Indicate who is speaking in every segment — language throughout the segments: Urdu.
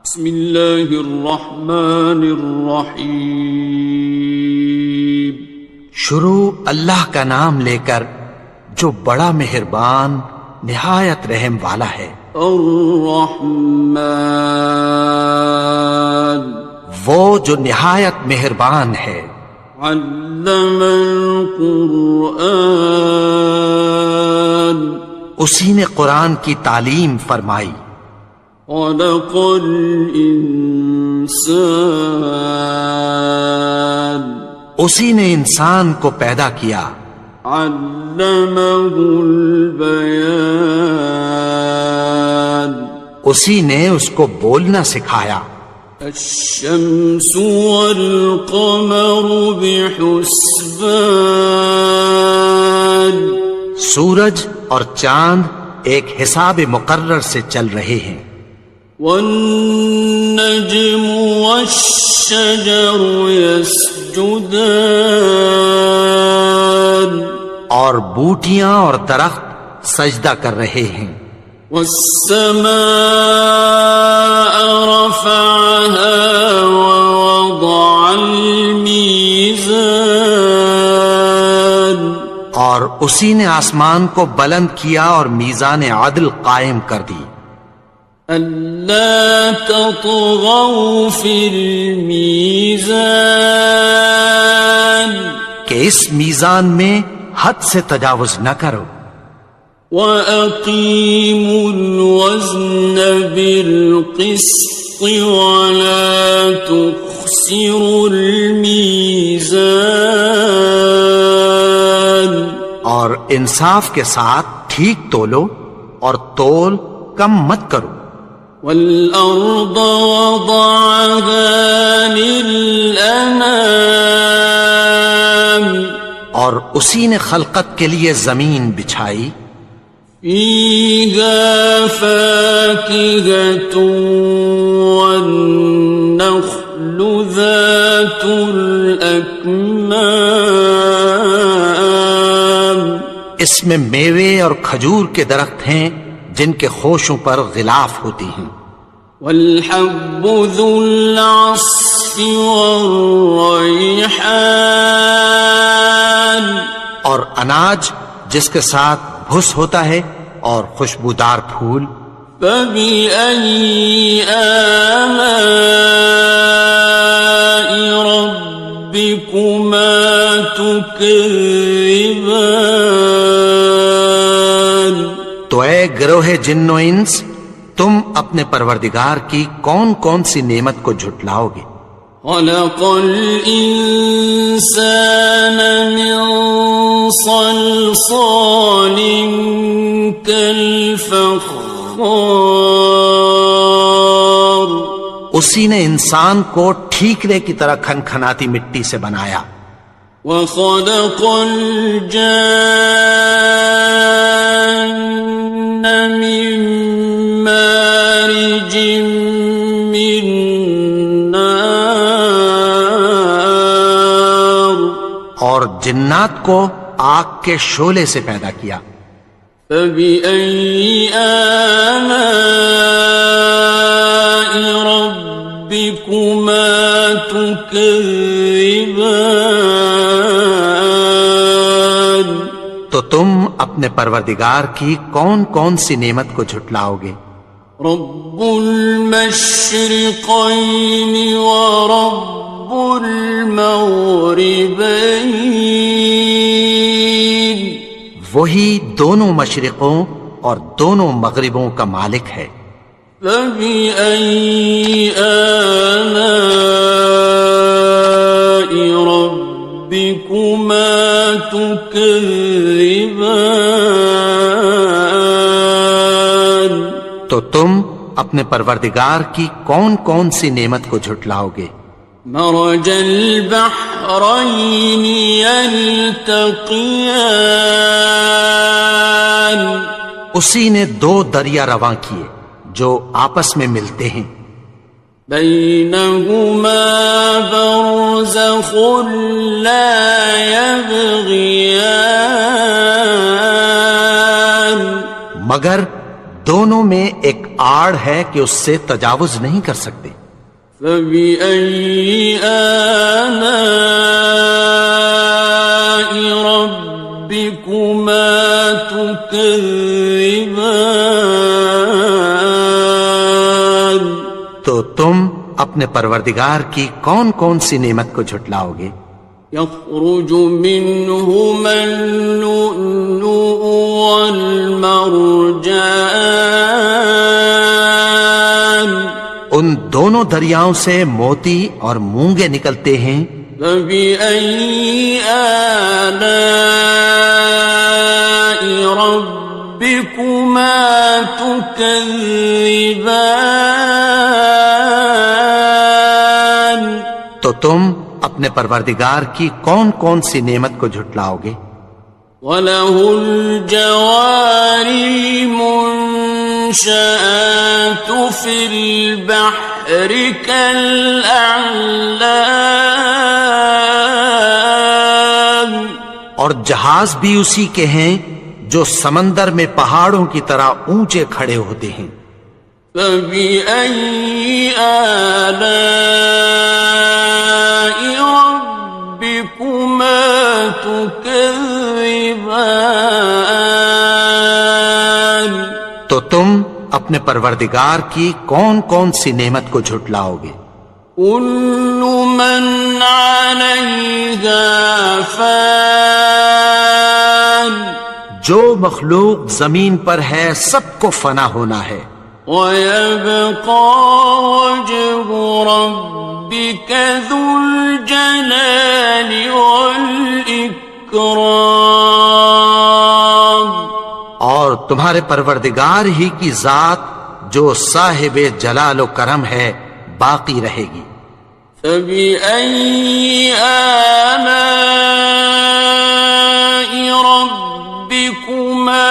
Speaker 1: بسم اللہ الرحمن الرحیم۔
Speaker 2: شروع اللہ کا نام لے کر جو بڑا مہربان نہایت رحم والا ہے۔
Speaker 1: الرحمن،
Speaker 2: وہ جو نہایت مہربان ہے۔
Speaker 1: علم القرآن،
Speaker 2: اسی نے قرآن کی تعلیم فرمائی۔
Speaker 1: خلق الانسان،
Speaker 2: اسی نے انسان کو پیدا کیا۔
Speaker 1: علمہ البیان،
Speaker 2: اسی نے اس کو بولنا سکھایا۔
Speaker 1: الشمس والقمر بحسبان،
Speaker 2: سورج اور چاند ایک حساب مقرر سے چل رہے ہیں۔
Speaker 1: والنجم والشجر يسجدان،
Speaker 2: اور بوٹیاں اور درخت سجدہ کر رہے ہیں۔
Speaker 1: والسماء رفعها ووضع الميزان،
Speaker 2: اور اسی نے آسمان کو بلند کیا اور میزان عدل قائم کر دی۔
Speaker 1: ألا تطغوا في الميزان،
Speaker 2: کہ اس میزان میں حد سے تجاوز نہ کرو۔
Speaker 1: وَأَقِيمُوا الْوَزْنَ بِالْقِسْطِ وَلَا تُخْسِرُوا الْمِيزَانَ،
Speaker 2: اور انصاف کے ساتھ ٹھیک تولو اور تول کم مت کرو۔
Speaker 1: وَالْأَرْضَ وَضَعَهَا لِلْأَنَامِ،
Speaker 2: اور اسی نے خلقت کے لیے زمین بچھائی۔
Speaker 1: فِيهَا فَاكِهَةٌ وَالنَّخْلُ ذَاتُ الْأَكْمَامِ،
Speaker 2: اس میں میوے اور کھجور کے درخت ہیں جن کے خوشوں پر غلاف ہوتی ہیں۔
Speaker 1: وَالْحَبُّ ذُو الْعَصْفِ وَالرَّيْحَانِ،
Speaker 2: اور اناج جس کے ساتھ بھس ہوتا ہے اور خوشبودار پھول۔
Speaker 1: فَبِأَيِّ آلَاءِ رَبِّكُمَا تُكَذِّبَانِ،
Speaker 2: تو اے گروہ جن و انس، تم اپنے پروردگار کی کون کون سی نعمت کو جھٹلاؤ گے؟
Speaker 1: خَلَقَ الْإِنسَانَ مِنْ صَلْصَالٍ كَالْفَخَّارِ،
Speaker 2: اسی نے انسان کو ٹھیکرے کی طرح کھنکھناتی مٹی سے بنایا۔
Speaker 1: وَخَلَقَ الْجَانَّ مِن مَّارِجٍ مِّن نَّارٍ،
Speaker 2: اور جنات کو آگ کے شعلے سے پیدا کیا۔
Speaker 1: فَبِأَيِّ آلَاءِ رَبِّكُمَا تُكَذِّبَانِ،
Speaker 2: تو تم اپنے پروردگار کی کون کون سی نعمت کو جھٹلاؤ گے؟
Speaker 1: رب المشرقین ورب المغربین،
Speaker 2: وہی دونوں مشرقوں اور دونوں مغربوں کا مالک ہے۔
Speaker 1: فَبِأَيِّ آلَاءِ رَبِّكُمَا تُكَذِّبَانِ،
Speaker 2: تو تم اپنے پروردگار کی کون کون سی نعمت کو جھٹلاؤ گے؟
Speaker 1: مرج البحرین یلتقیان،
Speaker 2: اسی نے دو دریا رواں کیے جو آپس میں ملتے ہیں۔
Speaker 1: بینہما برزخ لا یبغیان،
Speaker 2: مگر دونوں میں ایک آڑ ہے کہ اس سے تجاوز نہیں کر سکتے۔
Speaker 1: فبأي آلاء ربكما تكذبان؟
Speaker 2: تو تم اپنے پروردگار کی کون کون سی نعمت کو جھٹلاؤ گے؟
Speaker 1: يخرج منهما اللؤلؤ والمرجان،
Speaker 2: ان دونوں دریاؤں سے موتی اور مونگے نکلتے ہیں۔
Speaker 1: فبأي آلاء ربكما تكذبان؟
Speaker 2: تو تم اپنے پروردگار کی کون کون سی نعمت کو جھٹلاؤ گے؟
Speaker 1: وَلَهُ الْجَوَارِ الْمُنشَآتُ فِي الْبَحْرِ كَالْأَعْلَامِ،
Speaker 2: اور جہاز بھی اسی کے ہیں جو سمندر میں پہاڑوں کی طرح اونچے کھڑے ہوتے ہیں۔
Speaker 1: فَبِأَيِّ آلَاءِ رَبِّكُمَا تُكَذِّبَانِ؟
Speaker 2: تو تم اپنے پروردگار کی کون کون سی نعمت کو جھٹلاؤ گے؟
Speaker 1: كُلُّ مَنْ عَلَيْهَا فَانٍ،
Speaker 2: جو مخلوق زمین پر ہے سب کو فنا ہونا ہے۔
Speaker 1: وَيَبْقَى وَجْهُ رَبِّكَ ذُو الْجَلَالِ وَالْإِكْرَامِ،
Speaker 2: اور تمہارے پروردگار ہی کی ذات جو صاحب جلال و کرم ہے باقی رہے گی۔
Speaker 1: فَبِأَيِّ آلَاءِ رَبِّكُمَا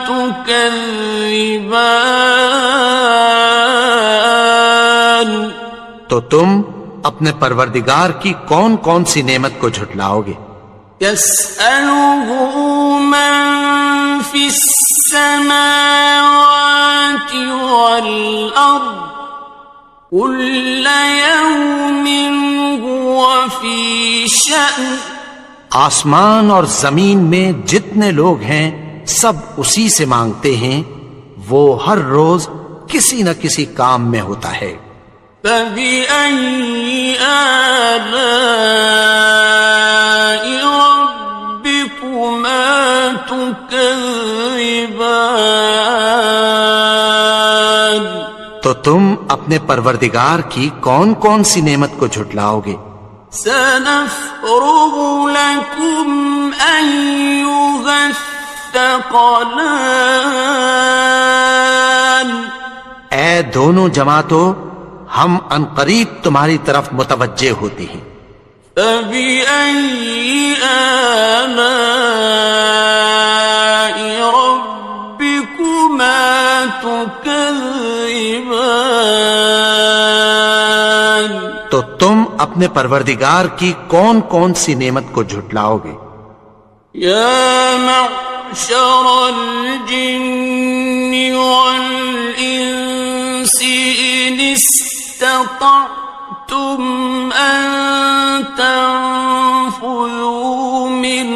Speaker 1: تُكَذِّبَانِ؟
Speaker 2: تو تم اپنے پروردگار کی کون کون سی نعمت کو جھٹلاؤ گے؟
Speaker 1: يَسْأَلُهُ مَن فِي السَّمَاوَاتِ وَالْأَرْضِ كُلَّ يَوْمٍ هُوَ فِي شَأْنٍ،
Speaker 2: آسمان اور زمین میں جتنے لوگ ہیں سب اسی سے مانگتے ہیں، وہ ہر روز کسی نہ کسی کام میں ہوتا ہے۔
Speaker 1: فَبِأَيِّ آلَاءِ رَبِّكُمَا تُكَذِّبَانِ؟
Speaker 2: تو تم اپنے پروردگار کی کون کون سی نعمت کو جھٹلاؤ گے؟
Speaker 1: سَنَفْرُغُ لَكُمْ أَيُّهَ الثَّقَلَانِ،
Speaker 2: اے دونوں جماعتوں، ہم عنقریب تمہاری طرف متوجہ ہوتے ہیں۔
Speaker 1: فَبِأَيِّ آلَاءِ رَبِّكُمَا تُكَذِّبَانِ؟
Speaker 2: تو تم اپنے پروردگار کی کون کون سی نعمت کو جھٹلاؤ گے؟
Speaker 1: يَا مَعْشَرَ الْجِنِّ وَالْإِنسِ إِنِ اسْتَطَعْتُمْ أَن تَنفُذُوا مِنْ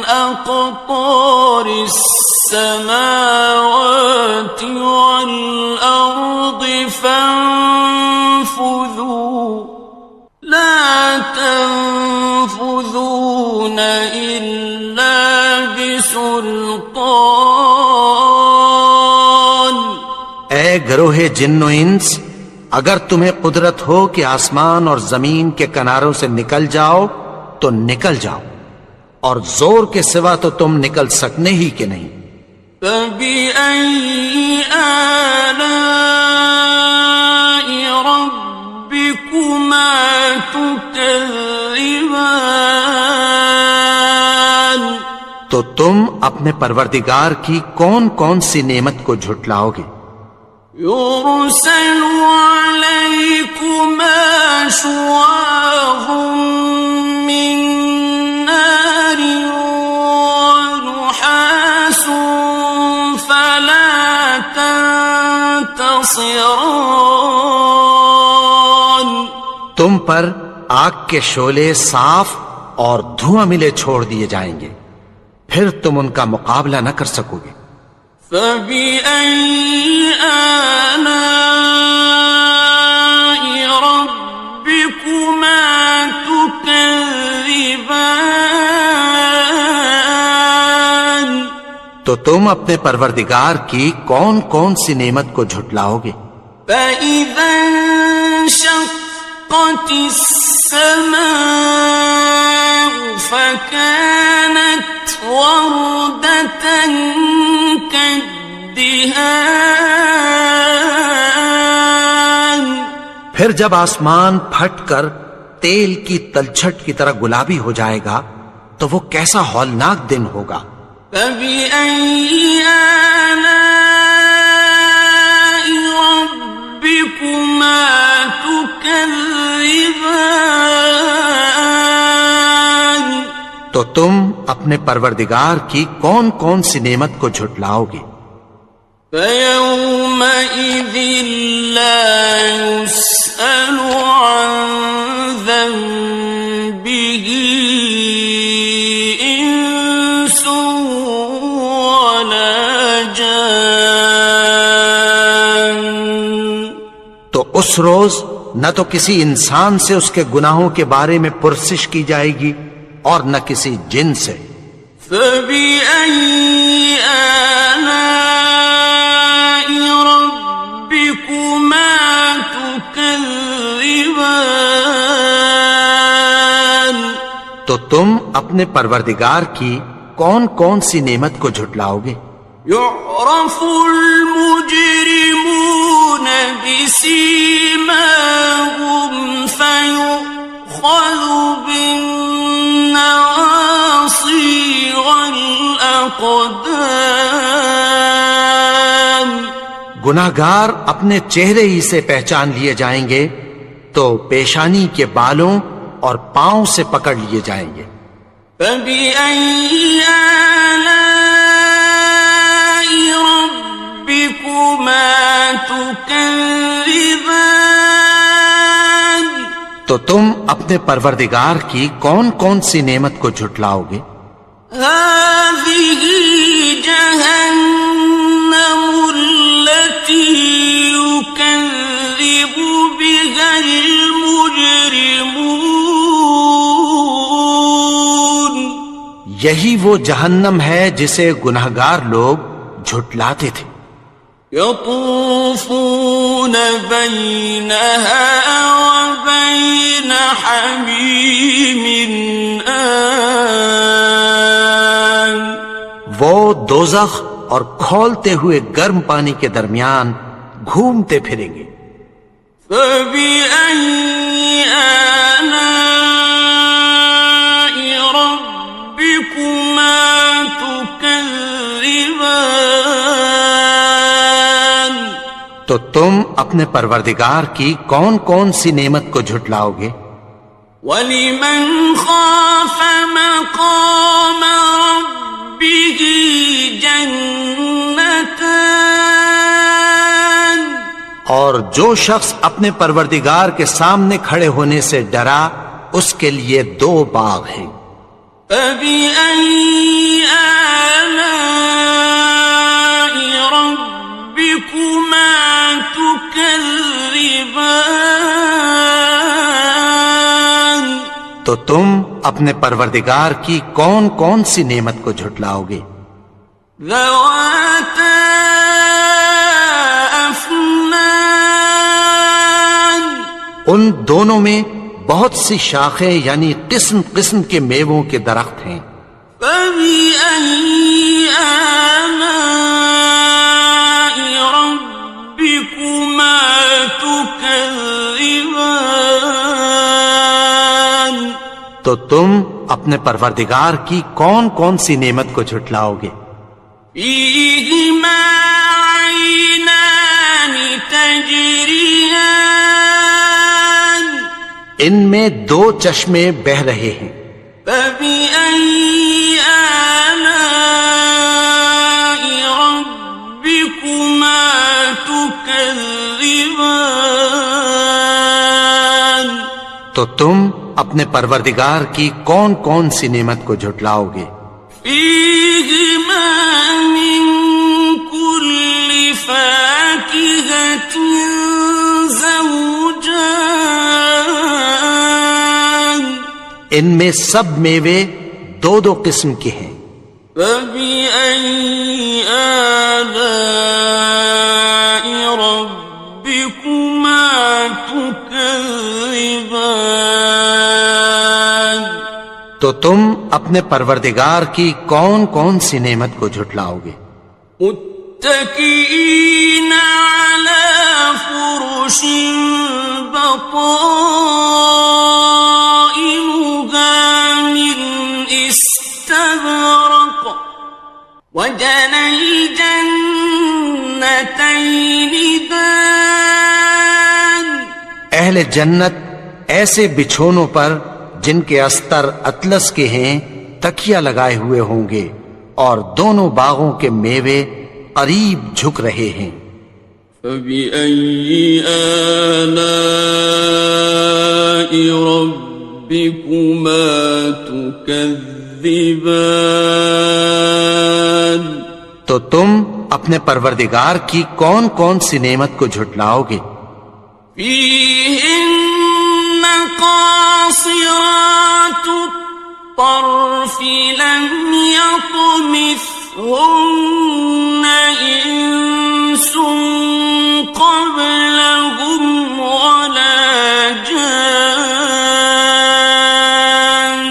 Speaker 1: أَقْطَارِ السَّمَاوَاتِ وَالْأَرْضِ فَانفُذُوا لَا تَنفُذُونَ إِلَّا بِسُلْطَانٍ۔
Speaker 2: اے گروہ جن و انس، اگر تمہیں قدرت ہو کہ آسمان اور زمین کے کناروں سے نکل جاؤ تو نکل جاؤ، اور زور کے سوا تو تم نکل سکنے ہی کہ نہیں۔
Speaker 1: فَبِأَيِّ آلَاءِ رَبِّكُمَا تُكَذِّبَانِ؟
Speaker 2: تو تم اپنے پروردگار کی کون کون سی نعمت کو جھٹلاؤ گے؟
Speaker 1: يُرْسَلُ عَلَيْكُمَا شُوَاظٌ مِّن نَّارٍ وَنُحَاسٌ فَلَا تَنتَصِرَانِ؟
Speaker 2: تم پر آگ کے شعلے صاف اور دھواں ملے چھوڑ دیے جائیں گے، پھر تم ان کا مقابلہ نہ کر سکو گے۔
Speaker 1: فَبِأَيِّ آلَاءِ رَبِّكُمَا تُكَذِّبَانِ؟
Speaker 2: تو تم اپنے پروردگار کی کون کون سی نعمت کو جھٹلاؤ گے؟
Speaker 1: فَإِذَا انشَقَّتِ السَّمَاءُ فَكَانَتْ وَرْدَةً كَالدِّهَانِ،
Speaker 2: پھر جب آسمان پھٹ کر تیل کی تلچھٹ کی طرح گلابی ہو جائے گا تو وہ کیسا ہولناک دن ہوگا۔
Speaker 1: فَبِأَيِّ آلَاءِ رَبِّكُمَا تُكَذِّبَانِ؟
Speaker 2: تو تم اپنے پروردگار کی کون کون سی نعمت کو جھٹلاؤ گے؟
Speaker 1: فَيَوْمَئِذٍ لَا يُسْأَلُ عَنْ ذَنبِهِ إِنسٌ وَلَا جَانٌ۔
Speaker 2: تو اس روز نہ تو کسی انسان سے اس کے گناہوں کے بارے میں پرسش کی جائے گی اور نہ کسی جن سے۔
Speaker 1: فَبِأَيِّ آلَاءِ رَبِّكُمَا تُكَذِّبَانِ؟
Speaker 2: تو تم اپنے پروردگار کی کون کون سی نعمت کو جھٹلاؤ گے؟
Speaker 1: يُعْرَفُ الْمُجْرِمُونَ بِسِيمَاهُمْ فَيُؤْخَذُ بِالنَّوَاصِي وَالْأَقْدَامِ۔
Speaker 2: گناہگار اپنے چہرے ہی سے پہچان لیے جائیں گے تو پیشانی کے بالوں اور پاؤں سے پکڑ لیے جائیں گے۔
Speaker 1: فَبِأَيِّ آلَاءِ رَبِّكُمَا تُكَذِّبَانِ؟
Speaker 2: تو تم اپنے پروردگار کی کون کون سی نعمت کو جھٹلاؤ گے؟
Speaker 1: هَذِهِ جَهَنَّمُ الَّتِي يُكَذِّبُ بِهَا الْمُجْرِمُونَ۔
Speaker 2: یہی وہ جہنم ہے جسے گناہگار لوگ جھٹلاتے تھے۔
Speaker 1: يَطُوفُونَ بَيْنَهَا وَبَيْنَ حَمِيمٍ آنٍ۔
Speaker 2: وہ دوزخ اور کھولتے ہوئے گرم پانی کے درمیان گھومتے پھریں گے۔
Speaker 1: فَبِأَيِّ آلَاءِ رَبِّكُمَا تُكَذِّبَانِ؟
Speaker 2: تو تم اپنے پروردگار کی کون کون سی نعمت کو جھٹلاؤ گے؟
Speaker 1: وَلِمَنْ خَافَ مَقَامَ رَبِّهِ جَنَّتَانِ؟
Speaker 2: اور جو شخص اپنے پروردگار کے سامنے کھڑے ہونے سے ڈرا اس کے لیے دو باغ ہیں۔
Speaker 1: فَبِأَيِّ آلَاءِ رَبِّكُمَا تُكَذِّبَانِ؟
Speaker 2: تو تم اپنے پروردگار کی کون کون سی نعمت کو جھٹلاؤ گے؟
Speaker 1: ذَوَاتَا أَفْنَانٍ؟
Speaker 2: ان دونوں میں بہت سی شاخیں یعنی قسم قسم کے میووں کے درخت ہیں۔
Speaker 1: فَبِأَيِّ آلَاءِ رَبِّكُمَا تُكَذِّبَانِ؟
Speaker 2: تو تم اپنے پروردگار کی کون کون سی نعمت کو جھٹلاؤ گے؟
Speaker 1: فِيهِمَا عَيْنَانِ تَجْرِيَانِ؟
Speaker 2: ان میں دو چشمے بہ رہے ہیں۔
Speaker 1: فَبِأَيِّ آلَاءِ رَبِّكُمَا تُكَذِّبَانِ؟
Speaker 2: تو تم اپنے پروردگار کی کون کون سی نعمت کو جھٹلاؤ گے؟
Speaker 1: فیہما من کل فاکہۃ زوجان،
Speaker 2: ان میں سب میوے دو دو قسم کے ہیں۔
Speaker 1: فبأي آلاء ربكما تكذبان،
Speaker 2: تو تم اپنے پروردگار کی کون کون سی نعمت کو جھٹلاؤ گے؟
Speaker 1: متكئين على فرش بطائنها من استبرق، وجنى الجنتين دان،
Speaker 2: اہل جنت ایسے بچھونوں پر جن کے استر اطلس کے ہیں تکیہ لگائے ہوئے ہوں گے، اور دونوں باغوں کے میوے قریب جھک رہے ہیں۔
Speaker 1: فبأي آلاء ربكما تكذبان،
Speaker 2: تو تم اپنے پروردگار کی کون کون سی نعمت کو جھٹلاؤ گے؟
Speaker 1: فيهن قاصرات الطرف لم يطمثهن إنس قبلهم ولا جان،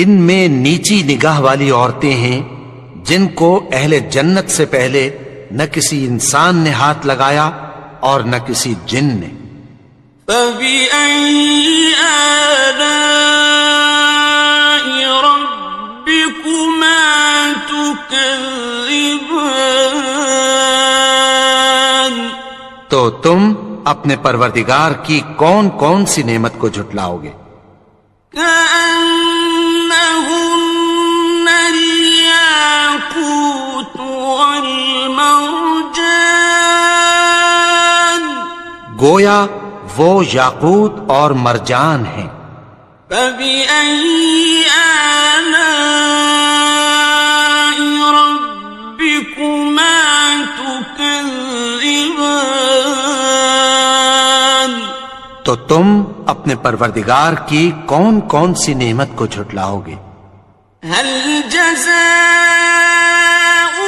Speaker 2: ان میں نیچی نگاہ والی عورتیں ہیں جن کو اہل جنت سے پہلے نہ کسی انسان نے ہاتھ لگایا اور نہ کسی جن نے۔
Speaker 1: فبأي آلاء ربكما تكذبان،
Speaker 2: تو تم اپنے پروردگار کی کون کون سی نعمت کو جھٹلاؤ گے؟
Speaker 1: كأنهن الياقوت والمرجان،
Speaker 2: گویا وہ یاقوت اور مرجان ہیں۔
Speaker 1: فبأي آلاء ربكما تكذبان،
Speaker 2: تو تم اپنے پروردگار کی کون کون سی نعمت کو جھٹلاؤ گے؟
Speaker 1: هل جزاء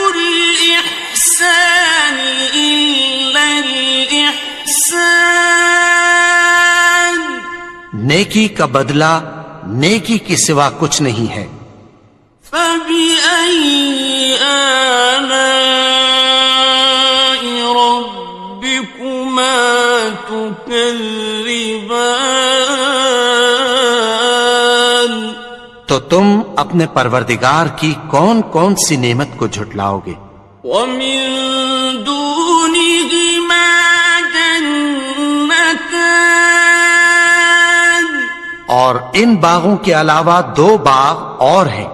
Speaker 1: الإحسان إلا الإحسان،
Speaker 2: نیکی کا بدلہ نیکی کے سوا کچھ نہیں ہے۔
Speaker 1: فبأي آلاء ربكما تكذبان،
Speaker 2: تو تم اپنے پروردگار کی کون کون سی نعمت کو جھٹلاؤ گے؟
Speaker 1: ومن دونهما جنتان،
Speaker 2: اور ان باغوں کے علاوہ دو باغ اور ہیں۔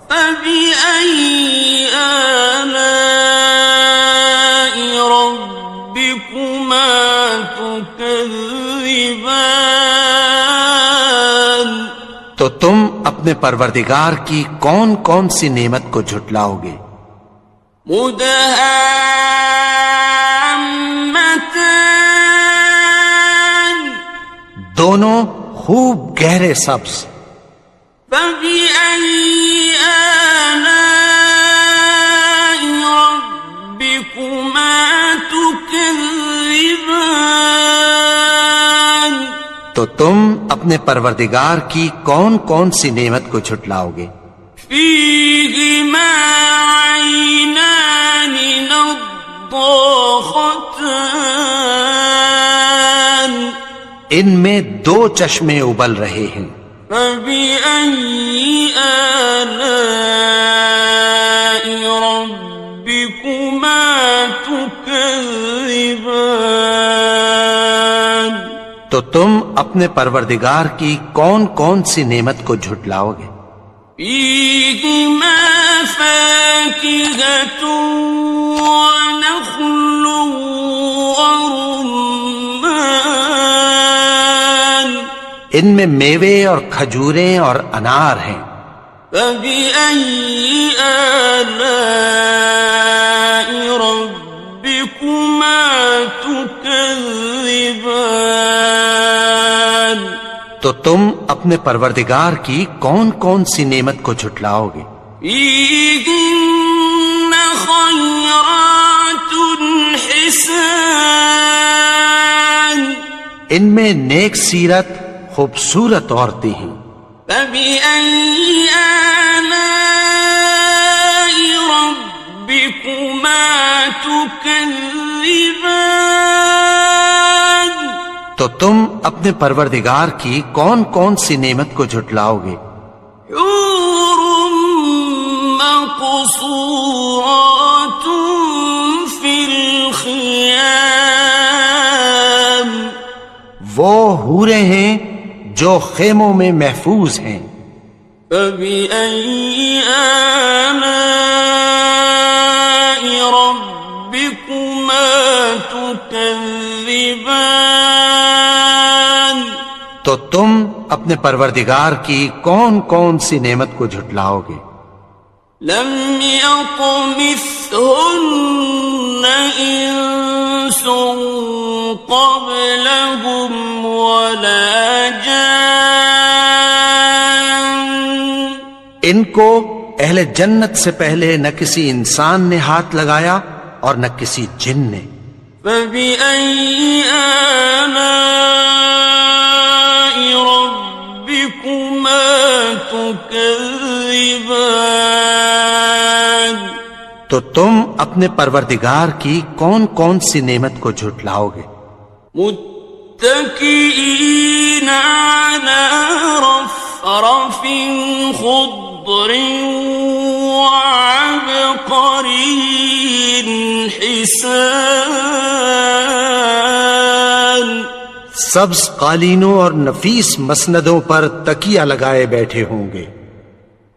Speaker 1: فبأي آلاء ربكما تكذبان،
Speaker 2: تو تم اپنے پروردگار کی کون کون سی نعمت کو جھٹلاؤ گے؟
Speaker 1: مدهامتان،
Speaker 2: دونوں خوب گہرے سبز۔
Speaker 1: فبأي آلاء ربكما تكذبان،
Speaker 2: تو تم اپنے پروردگار کی کون کون سی نعمت کو جھٹلاؤ گے؟
Speaker 1: فيهما عينان نضاختان،
Speaker 2: ان میں دو چشمے ابل رہے ہیں۔
Speaker 1: فبأي آلاء ربكما تكذبان،
Speaker 2: تو تم اپنے پروردگار کی کون کون سی نعمت کو جھٹلاؤ گے؟
Speaker 1: فيهما فاكهة ونخل ورمان،
Speaker 2: ان میں میوے اور کھجوریں اور انار ہیں۔
Speaker 1: فبأي آلاء ربكما تكذبان؟
Speaker 2: تو تم اپنے پروردگار کی کون کون سی نعمت کو جھٹلاؤ گے؟
Speaker 1: فيهن خيرات حسان،
Speaker 2: ان میں نیک سیرت خوبصورت عورتیں ہیں۔
Speaker 1: فبأي آلاء ربكما تكذبان؟
Speaker 2: تو تم اپنے پروردگار کی کون کون سی نعمت کو جھٹلاؤ گے؟
Speaker 1: حور مقصورات في الخيام،
Speaker 2: وہ حوریں ہیں جو خیموں میں محفوظ ہیں۔
Speaker 1: فبأي آلاء ربكما تكذبان؟
Speaker 2: تو تم اپنے پروردگار کی کون کون سی نعمت کو جھٹلاؤ گے؟
Speaker 1: لم يطمثهن إنس قبلهم ولا جان،
Speaker 2: ان کو اہل جنت سے پہلے نہ کسی انسان نے ہاتھ لگایا اور نہ کسی جن نے۔
Speaker 1: فبأي آلاء ربكما تكذبان؟
Speaker 2: تو تم اپنے پروردگار کی کون کون سی نعمت کو جھٹلاؤ گے؟
Speaker 1: متكئين على رفرف خضر وعبقري حسان،
Speaker 2: سبز قالینوں اور نفیس مسندوں پر تکیہ لگائے بیٹھے ہوں گے۔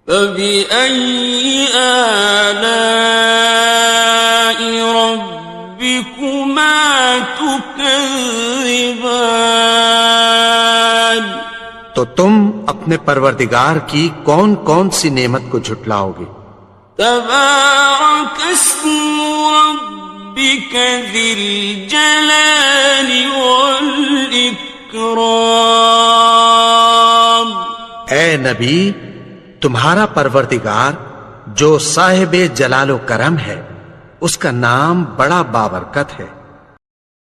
Speaker 1: فبأي آلاء ربكما تكذبان؟
Speaker 2: تو تم اپنے پروردگار کی کون کون سی نعمت کو جھٹلاؤ گے؟
Speaker 1: تبارك اسم ربك ذي الجلال والإكرام۔
Speaker 2: اے نبی، تمہارا پروردگار جو صاحب جلال و کرم ہے، اس کا نام بڑا بابرکت ہے۔